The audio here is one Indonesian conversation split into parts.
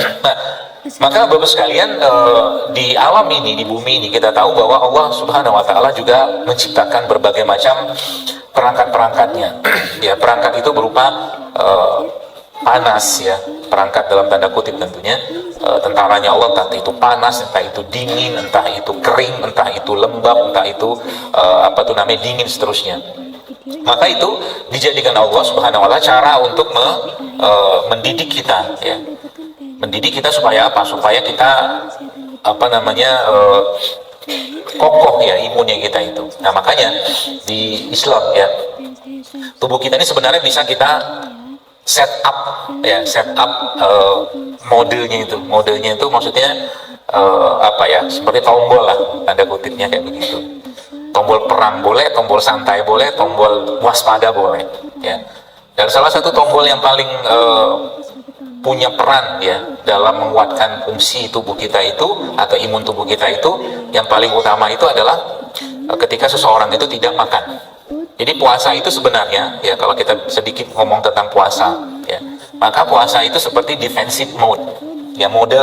Nah, maka Bapak sekalian, di alam ini, di bumi ini, kita tahu bahwa Allah Subhanahu wa Ta'ala juga menciptakan berbagai macam perangkat-perangkatnya. Ya, perangkat itu berupa panas, ya, perangkat dalam tanda kutip tentunya. Tentaranya Allah, entah itu panas, entah itu dingin, entah itu kering, entah itu lembab, entah itu dingin seterusnya. Maka itu dijadikan Allah Subhanahu wa Ta'ala cara untuk mendidik kita, ya. Mendidik kita supaya apa? Supaya kita kokoh, ya, imunnya kita itu. Nah, makanya di Islam, ya, tubuh kita ini sebenarnya bisa kita set up, ya, modelnya itu maksudnya seperti tombol lah, tanda kutipnya kayak begitu. Tombol perang boleh, tombol santai boleh, tombol waspada boleh, ya. Dan salah satu tombol yang paling punya peran, ya, dalam menguatkan fungsi tubuh kita itu atau imun tubuh kita itu, yang paling utama itu adalah ketika seseorang itu tidak makan. Jadi puasa itu sebenarnya, ya, kalau kita sedikit ngomong tentang puasa, ya, maka puasa itu seperti defensive mode, ya, mode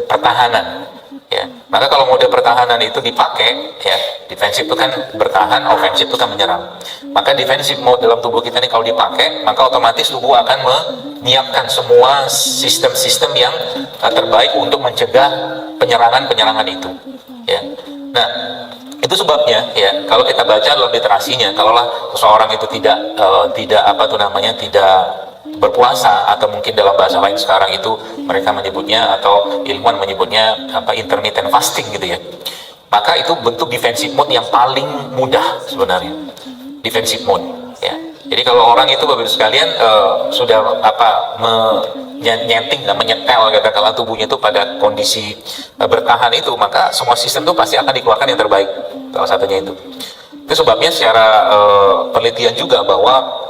pertahanan, ya. Maka kalau mode pertahanan itu dipakai, ya, defensif itu kan bertahan, ofensif itu kan menyerang. Maka defensive mode dalam tubuh kita ini kalau dipakai, maka otomatis tubuh akan menyiapkan semua sistem-sistem yang terbaik untuk mencegah penyerangan-penyerangan itu, ya. Nah, itu sebabnya, ya, kalau kita baca dalam literasinya, kalaulah seseorang itu tidak berpuasa, atau mungkin dalam bahasa lain sekarang itu mereka menyebutnya, atau ilmuwan menyebutnya intermittent fasting gitu, ya, maka itu bentuk defensive mode yang paling mudah sebenarnya, defensive mode, ya. Jadi kalau orang itu, Bapak Ibu sekalian, sudah menyetel katakanlah tubuhnya itu pada kondisi bertahan itu, maka semua sistem itu pasti akan dikeluarkan yang terbaik. Salah satunya itu sebabnya secara penelitian juga bahwa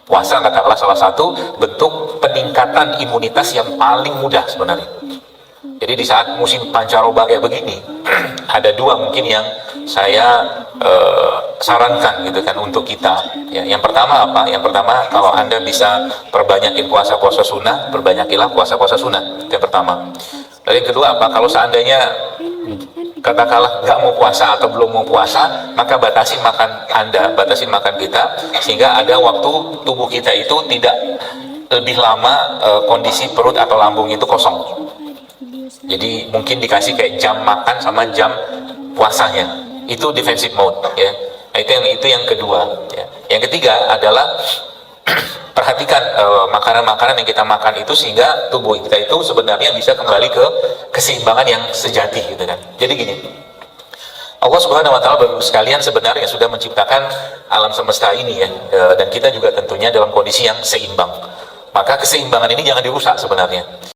puasa katakanlah salah satu bentuk peningkatan imunitas yang paling mudah sebenarnya. Jadi di saat musim pancaroba kayak begini ada dua mungkin yang saya sarankan gitu kan untuk kita, ya. Yang pertama apa? Yang pertama, kalau Anda bisa perbanyakin puasa-puasa sunnah, perbanyakilah puasa-puasa sunnah. Itu yang pertama. Lalu yang kedua apa? Kalau seandainya katakanlah nggak mau puasa atau belum mau puasa, maka batasi makan Anda, batasi makan kita, sehingga ada waktu tubuh kita itu tidak lebih lama kondisi perut atau lambung itu kosong. Jadi mungkin dikasih kayak jam makan sama jam puasanya, itu defensive mode, ya. Itu yang kedua, ya. Yang ketiga adalah perhatikan makanan-makanan yang kita makan itu, sehingga tubuh kita itu sebenarnya bisa kembali ke keseimbangan yang sejati gitu kan. Jadi gini, Allah Subhanahu wa Ta'ala, Bapak sekalian, sebenarnya sudah menciptakan alam semesta ini, ya, dan kita juga tentunya dalam kondisi yang seimbang. Maka keseimbangan ini jangan dirusak sebenarnya.